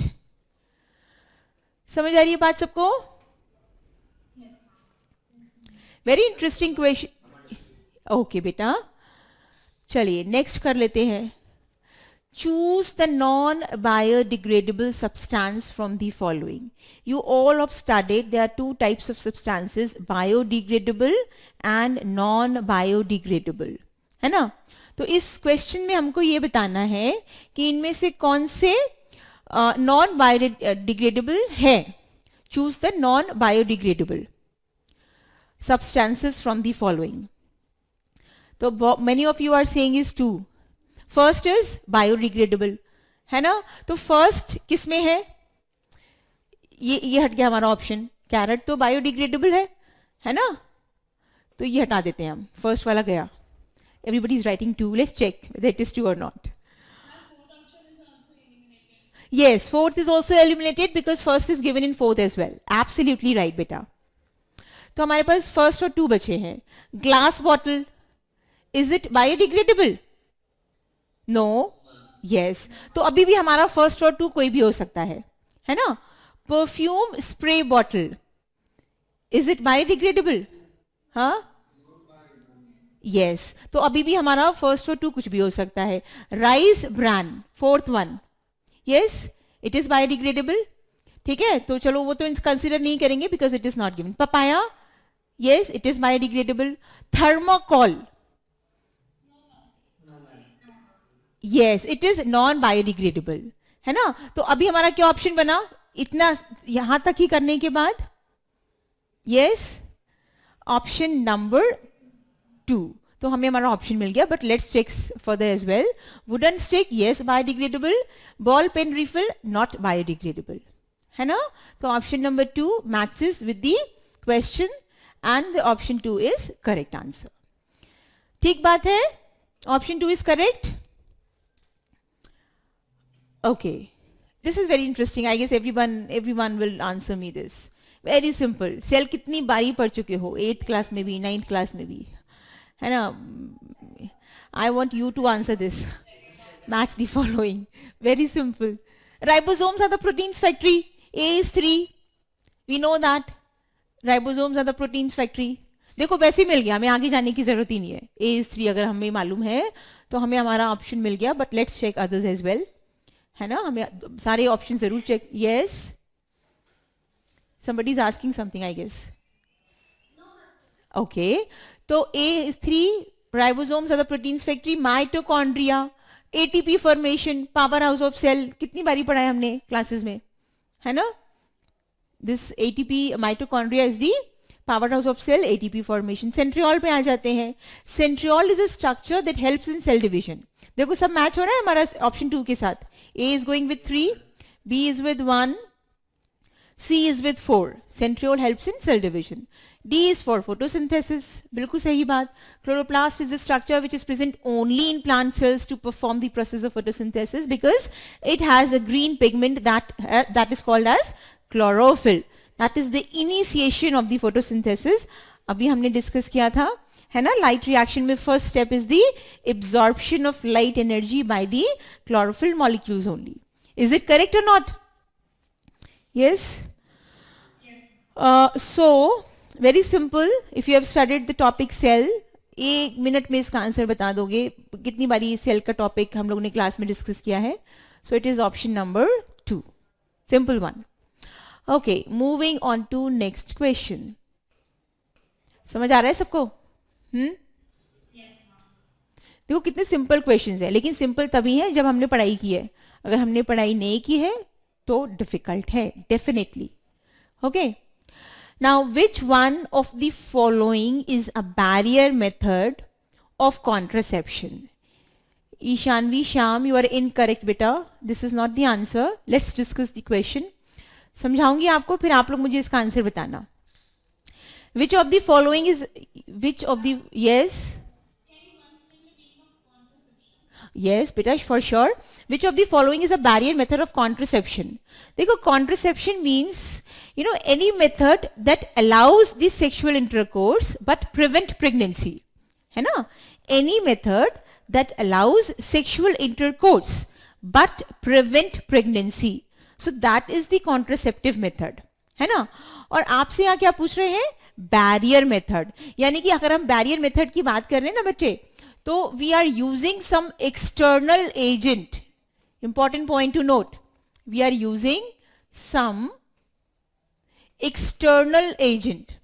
समझ आ रही है बात सबको? Very interesting question. Okay बेटा, चलिए नेक्स्ट कर लेते हैं। Choose the non biodegradable substance from the following. You all of studied there are 2 types of substances, biodegradable and non biodegradable, है ना। तो इस क्वेश्चन में हमको ये बताना है कि इनमें से कौन से नॉन बायोडिग्रेडेबल है। Choose the non biodegradable substances from the following. तो many of you are saying is 2। First is biodegradable, है ना। तो फर्स्ट किस में है? ये हट गया हमारा ऑप्शन। कैरेट तो बायोडिग्रेडेबल है ना। तो ये हटा देते हैं हम, फर्स्ट वाला गया। Everybody is writing 2. Let's check whether it is 2 or not. Yes, fourth is also eliminated because first is given in fourth as well. Absolutely right, beta. तो हमारे पास first और 2 बचे हैं। Glass bottle, is it biodegradable? No. Yes. तो अभी भी हमारा first और 2 कोई भी हो सकता है ना। Perfume spray bottle, is it biodegradable? हाँ, यस yes. तो अभी भी हमारा फर्स्ट और 2 कुछ भी हो सकता है। Rice bran, fourth 1, yes it is biodegradable. ठीक है, तो चलो वो तो कंसिडर नहीं करेंगे because it is not given. Papaya, yes it is biodegradable. Thermocol, yes it is non biodegradable, है ना। तो अभी हमारा क्या ऑप्शन बना इतना यहां तक ही करने के बाद? Yes option number 2। तो हमें हमारा ऑप्शन मिल गया, but let's check further as well. Wooden stick, yes biodegradable. Ball pen refill, not biodegradable, है ना। तो option number 2 matches with the question and the option 2 is correct answer. ठीक बात है, option 2 is correct. Okay, this is very interesting. I guess everyone will answer me this. Very simple. Cell कितनी बारी पढ़ चुके हो? 8th क्लास में भी, 9th क्लास में भी, है ना। I want you to answer this. Match the following. Very simple. Ribosomes are the proteins factory. A is 3. We know that. Ribosomes are the proteins factory. देखो वैसे ही मिल गया, हमें आगे जाने की जरूरत ही नहीं है. A is 3 अगर हमें मालूम है तो हमें हमारा ऑप्शन मिल गया. But let's check others as well, है ना. हमें सारे ऑप्शन जरूर check. Yes, somebody is asking something, I guess. Okay, तो A is 3. Ribosomes are the proteins factory. Mitochondria, ATP formation, power house of cell. कितनी बारी पढ़ा है हमने क्लासेस में, है ना. This ATP mitochondria is the power house of cell, ATP formation. Centriole पे आ जाते हैं. Centriole is a structure that helps in cell division. देखो सब मैच हो रहा है हमारा ऑप्शन 2 के साथ. A is going with 3, B is with 1, C is with 4. Centriole helps in cell division. D is for photosynthesis. बिल्कुल सही बात. Chloroplast is a structure which is present only in plant cells to perform the process of photosynthesis because it has a green pigment that is called as chlorophyll. That is the initiation of the photosynthesis. अभी हमने discuss किया था, है ना. Light reaction में first step is the absorption of light energy by the chlorophyll molecules only. Is it correct और not? Yes. So very simple. If you have studied the topic cell, 1 minute में इसका answer बता दोगे. कितनी बारी cell का topic हम लोगों ने क्लास में डिस्कस किया है. So it is option number 2. Simple one. Okay, moving on to next question. समझ आ रहा है सबको? देखो कितने सिंपल क्वेश्चंस है, लेकिन सिंपल तभी है जब हमने पढ़ाई की है. अगर हमने पढ़ाई नहीं की है तो डिफिकल्ट है definitely. Okay, now which one of the following is a barrier method of contraception? Ishanvi Shyam, you are incorrect बेटा. This is not the answer. Let's discuss the question. समझाऊंगी आपको, फिर आप लोग मुझे इसका आंसर बताना. Which of the following is, which of the, yes, yes beta, for sure. Which of the following is a barrier method of contraception? देखो contraception means, you know, any method that allows the sexual intercourse but prevent pregnancy, है ना. Any method that allows sexual intercourse but prevent pregnancy. So that is the contraceptive method, है ना. और आपसे यहाँ क्या पूछ रहे हैं? Barrier method. यानी कि अगर हम बैरियर मेथड की बात कर रहे हैं ना बच्चे, तो we are using some external agent. Important point to note, we are using some external agent.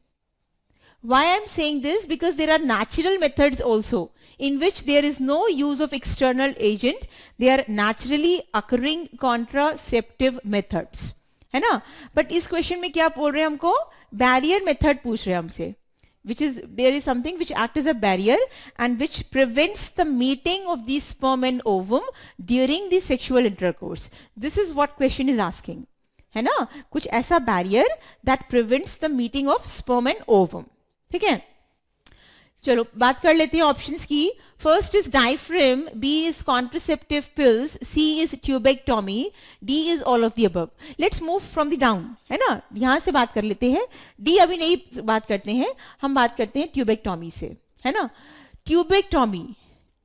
Why I am saying this? Because there are natural methods also in which there is no use of external agent. They are naturally occurring contraceptive methods, है ना. But इस question में क्या बोल रहे हैं हमको? Barrier method पूछ रहे हैं हमसे, which is there is something which acts as a barrier and which prevents the meeting of the sperm and ovum during the sexual intercourse. This is what question is asking, है ना. कुछ ऐसा barrier that prevents the meeting of sperm and ovum. ठीक है, चलो बात कर लेते हैं ऑप्शंस की. First is diaphragm, B is contraceptive pills, C is tubectomy, D is all of the above. Let's move from the down, है ना. यहां से बात कर लेते हैं. डी अभी नहीं बात करते हैं, हम बात करते हैं ट्यूबेक्टोमी से, है ना. Tubectomy,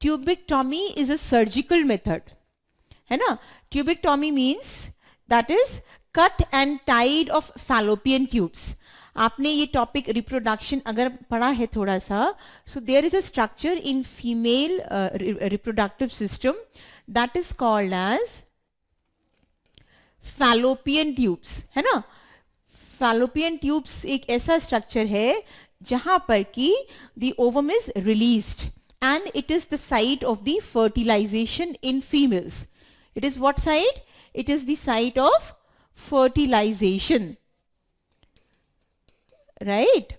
tubectomy is a surgical method, है ना. Tubectomy means that is cut and tied of fallopian tubes. आपने ये टॉपिक रिप्रोडक्शन अगर पढ़ा है थोड़ा सा, so there is a structure in female reproductive system that is called as fallopian tubes, है ना. फैलोपियन ट्यूब्स एक ऐसा स्ट्रक्चर है जहां पर कि the ovum is released and it is the site of the fertilisation in females. It is what site? It is the site of fertilisation, right.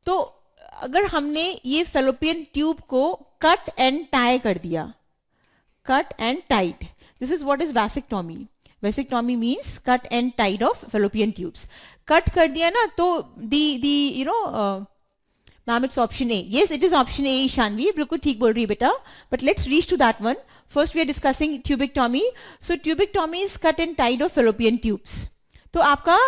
तो अगर हमने ये फेलोपियन ट्यूब को कट एंड टाई कर दिया, cut and tied, this is what is vasectomy. Vasectomy means cut and tied of fallopian tubes. Cut कर दिया ना, तो the you know ma'am it's option A. Yes, it is option A Ishanvi, बिल्कुल ठीक बोल रही है बेटा. But let's reach to that one. First we are discussing tubectomy. So tubectomy is cut and tied of fallopian tubes. तो आपका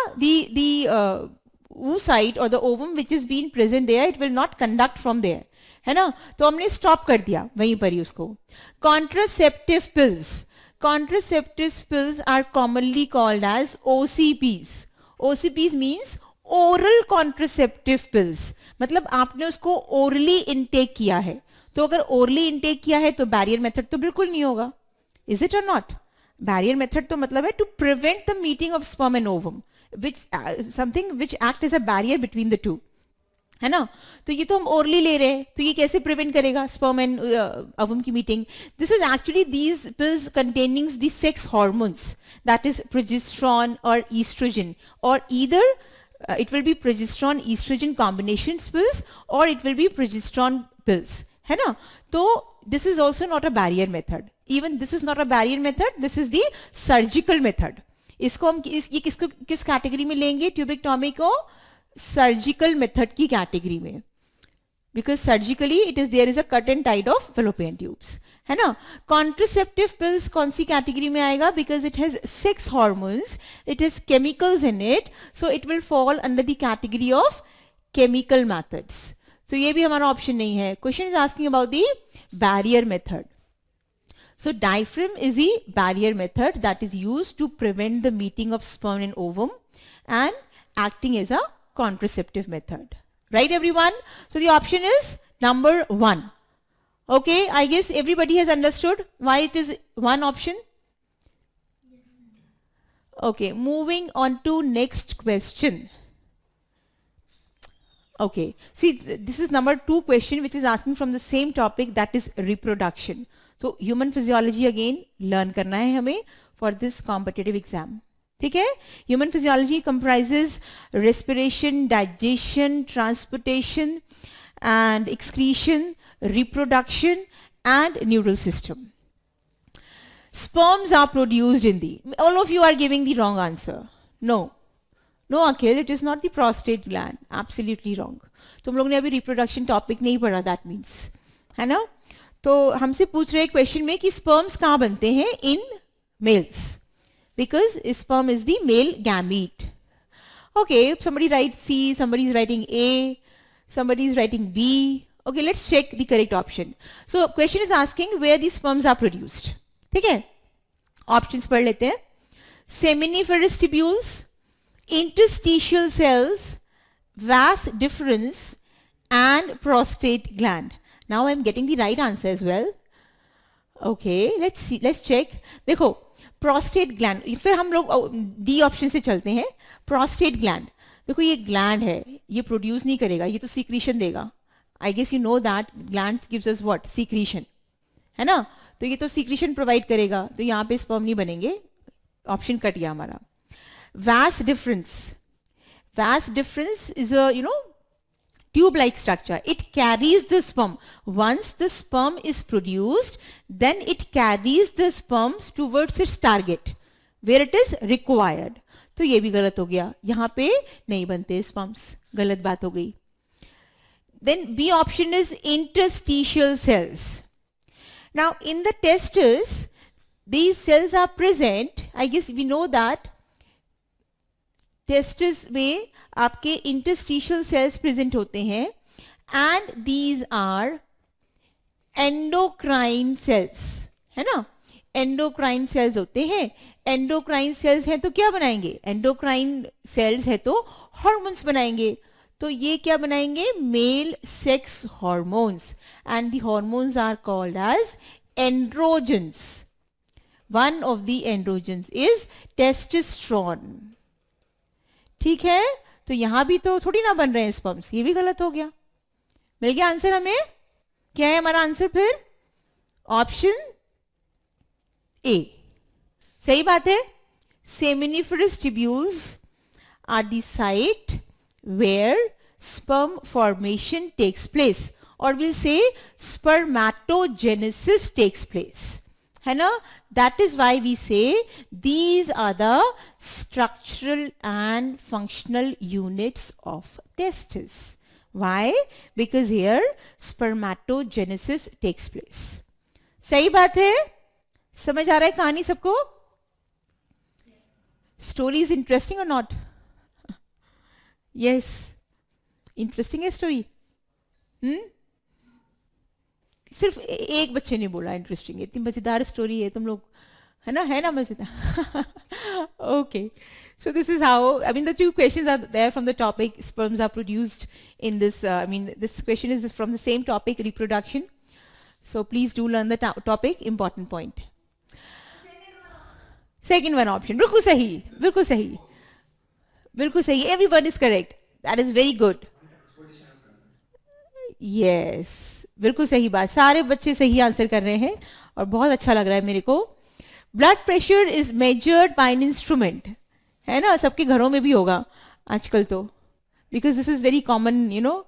oocyte or the ovum which is being present there, it will not conduct from there. है ना, तो हमने stop कर दिया वहीं पर ही उसको. Contraceptive pills, contraceptive pills are commonly called as OCPs. OCPs means oral contraceptive pills, मतलब आपने उसको ओरली इनटेक किया है. तो अगर ओरली इनटेक किया है तो बैरियर मेथड तो बिल्कुल नहीं होगा. इज इट और नॉट? बैरियर मेथड तो मतलब है to prevent the meeting of sperm and ovum, which something which act as a barrier between the two, है ना. तो ये तो हम ओरली ले रहे हैं, तो ये कैसे प्रिवेंट करेगा स्पर्म एंड ओवम की meeting? This is actually these pills containing the sex hormones, that is progesterone और ईस्ट्रोजन, और either it will be progesterone estrogen combination pills or it will be progesterone pills, है ना. तो this is also not a barrier method. Even this is not a barrier method, this is the surgical method. इसको हम ये किस category में लेंगे? Tubectomy को सर्जिकल मेथड की कैटेगरी में, because surgically it is there is a cut and tied of fallopian tubes, है ना. कॉन्ट्रासेप्टिव पिल्स कौन सी कैटेगरी में आएगा? Because it has sex hormones, it has chemicals in it, so it will fall under the category of chemical methods. तो ये भी हमारा ऑप्शन नहीं है. Question is asking about the barrier method. So diaphragm is the barrier method that is used to prevent the meeting of sperm and ovum and acting as a contraceptive method. Right everyone? So the option is number 1. Okay, I guess everybody has understood why it is one option. Yes. Okay, moving on to next question. Okay, see this is number 2 question which is asking from the same topic, that is reproduction. तो human physiology again learn करना है हमें for this competitive exam. ठीक है. Human physiology comprises respiration, digestion, transportation and excretion, reproduction and neural system. Sperms are produced in the, all of you are giving the wrong answer. No Akhil, it is not the prostate gland. Absolutely wrong. तुम लोग ने अभी reproduction topic नहीं पढ़ा, that means, है ना. तो हमसे पूछ रहे क्वेश्चन में कि स्पर्म्स कहाँ बनते हैं? In males, because sperm is the male gamete. Okay, somebody writes C, somebody is writing A, somebody is writing B. Okay, let's check the correct option. So question is asking where the sperms are produced. ठीक है, options पढ़ लेते हैं. Seminiferous tubules, interstitial cells, vas deferens and prostate gland. Now I am getting the right answer as well. Okay, let's see, let's check. देखो prostate gland, फिर हम लोग D option से चलते हैं. prostate gland, देखो ये gland है, ये produce नहीं करेगा, ये तो secretion देगा. I guess you know that gland gives us what? secretion, है ना. तो ये तो secretion provide करेगा, तो यहाँ पे sperm नहीं बनेंगे. ऑप्शन कट गया हमारा. vas deferens, vas deferens is a tube-like structure. It carries the sperm. Once the sperm is produced, then it carries the sperms towards its target, where it is required. तो ये भी गलत हो गया, यहाँ पे नहीं बनते sperms, गलत बात हो गई. Then B option is interstitial cells. Now in the testes, these cells are present. I guess we know that testes में आपके इंटरस्टिशियल सेल्स प्रेजेंट होते हैं, and these are endocrine cells, है ना. एंडोक्राइन सेल्स होते हैं. एंडोक्राइन सेल्स हैं तो क्या बनाएंगे? एंडोक्राइन सेल्स है तो हार्मोन्स बनाएंगे. तो ये क्या बनाएंगे? Male sex hormones, and the hormones are called as androgens. One of the androgens is testosterone. ठीक है, तो यहां भी तो थोड़ी ना बन रहे हैं स्पर्म्स, ये भी गलत हो गया. मिल गया आंसर हमें. क्या है हमारा आंसर फिर? Option A. सही बात है. Seminiferous tubules are the site where sperm formation takes place, और will say spermatogenesis takes place, है ना. That is why we say these are the structural and functional units of testes. Why? Because here spermatogenesis takes place. सही बात है. समझ आ रहा है कहानी सबको? Story is interesting or not? Yes, interesting है story. सिर्फ एक बच्चे ने बोला इंटरेस्टिंग, इतनी मज़ेदार स्टोरी है तुम लोग, है ना मज़ेदार. Okay, so this is how, I mean, the two questions are there from the topic sperms are produced in this, I mean, this question is from the same topic, reproduction. So please do learn the topic, important point. Second one option, बिल्कुल सही, बिल्कुल सही, बिल्कुल सही, everyone is correct, that is very good. Yes, बिल्कुल सही बात, सारे बच्चे सही आंसर कर रहे हैं और बहुत अच्छा लग रहा है मेरे को. Blood pressure is measured by an instrument, है ना, सबके घरों में भी होगा आजकल तो, because this is very common, you know,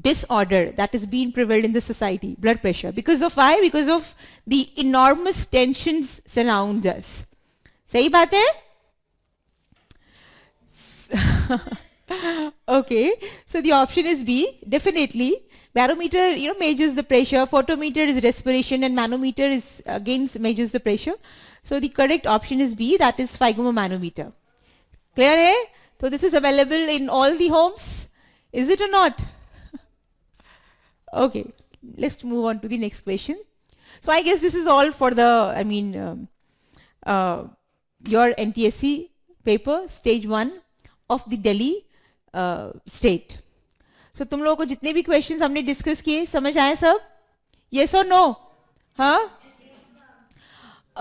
disorder that is being prevalent in the society, blood pressure, because of why, because of the enormous tensions surrounds us. सही बात है. Okay, so the option is B, definitely. Barometer, you know, measures the pressure, photometer is respiration, and manometer is again measures the pressure. So the correct option is B, that is sphygmomanometer. Clear hai? So this is available in all the homes, is it or not? Okay, let's move on to the next question. So I guess this is all for the, I mean, your NTSC paper, stage 1 of the Delhi state. So तुम लोगों को जितने भी questions हमने discuss किए समझ आए सब? Yes or no? हाँ?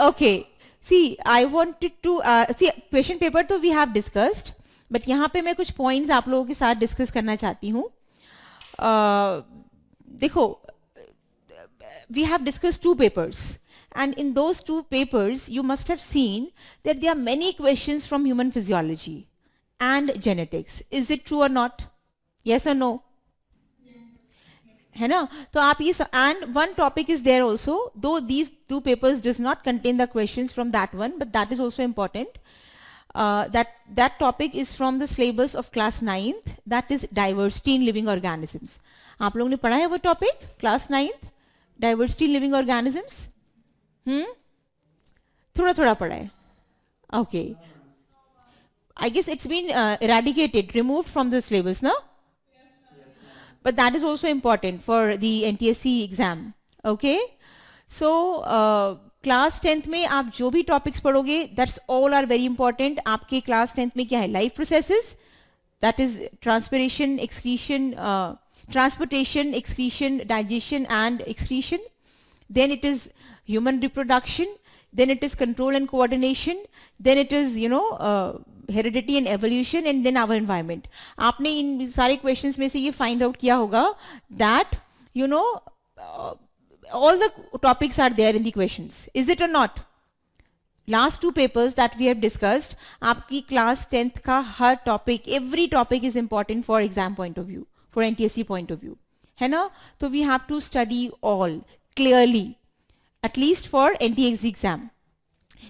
Okay. See, I wanted to see question paper तो we have discussed, but यहाँ पे मैं कुछ points आप लोगों के साथ discuss करना चाहती हूँ. देखो, we have discussed 2 papers, and in those 2 papers you must have seen that there are many questions from human physiology and genetics. Is it true or not? Yes or no? है ना, तो आप ये and one topic is there also, though these 2 papers does not contain the questions from that one, but that is also important. That topic is from the syllabus of class 9th, that is diversity in living organisms. आप लोगों ने पढ़ा है वो topic class 9th, diversity in living organisms? थोड़ा थोड़ा पढ़ा है. Okay, I guess it's been eradicated, removed from the syllabus, no? But that is also important for the NTSC exam. Okay, so class 10th में आप जो भी topics पढ़ोगे, that's all are very important. आपके class 10th में क्या है? Life processes, that is transpiration, excretion, transportation, excretion, digestion and excretion. Then it is human reproduction, then it is control and coordination, then it is, you know, heredity and evolution, and then our environment. आपने इन सारे questions में से ये find out किया होगा that, you know, all the topics are there in the questions. Is it or not? Last 2 papers that we have discussed, आपकी class 10th का हर topic, every topic is important for exam point of view, for NTSC point of view, है ना? तो we have to study all clearly, at least for NTSC exam.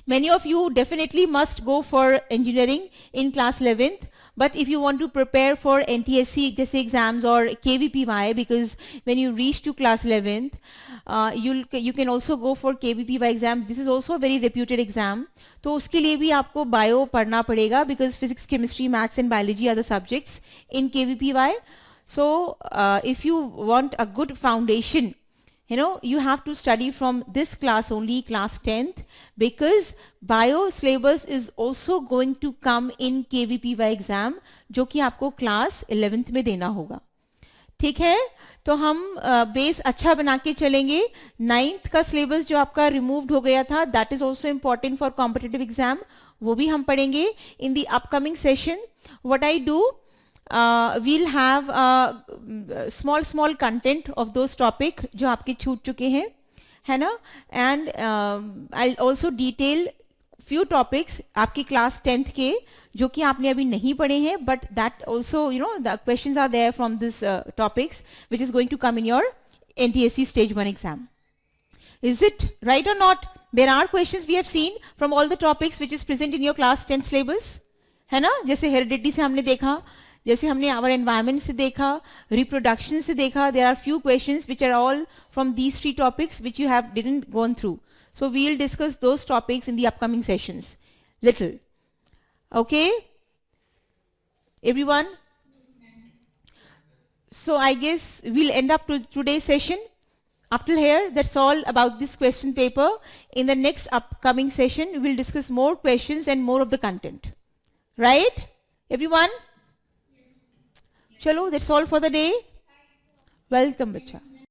Many of you definitely must go for engineering in class 11th, but if you want to prepare for NTSC जैसे exams or KVPY, because when you reach to class 11th, you can also go for KVPY exam. This is also a very reputed exam. तो उसके लिए भी आपको bio पढ़ना पड़ेगा, because physics, chemistry, maths and biology are the subjects in KVPY. So if you want a good foundation, you know, you have to study from this class only, class 10th, because bio syllabus is also going to come in KVPY exam, जो कि आपको class 11th में देना होगा. ठीक है, तो हम बेस अच्छा बना के चलेंगे. 9th का syllabus जो आपका removed हो गया था, that is also important for competitive exam, वो भी हम पढ़ेंगे in the upcoming session. What I do, we'll have small content of those topic जो आपके छूट चुके हैं, है ना, and I'll also detail few topics आपकी class 10th के जो कि आपने अभी नहीं पढ़े हैं, but that also, you know, the questions are there from this topics which is going to come in your NTSC stage 1 exam. Is it right or not? There are questions we have seen from all the topics which is present in your class 10th syllabus, है ना, जैसे heredity से हमने देखा, जैसे हमने our environment से देखा, reproduction से देखा. There are few questions which are all from these 3 topics which you have didn't gone through. So we will discuss those topics in the upcoming sessions little. Okay, everyone? So I guess we'll end up to today's session. Up till here, that's all about this question paper. In the next upcoming session, we will discuss more questions and more of the content. Right? Everyone? Chalo, that's all for the day. Welcome, bacha.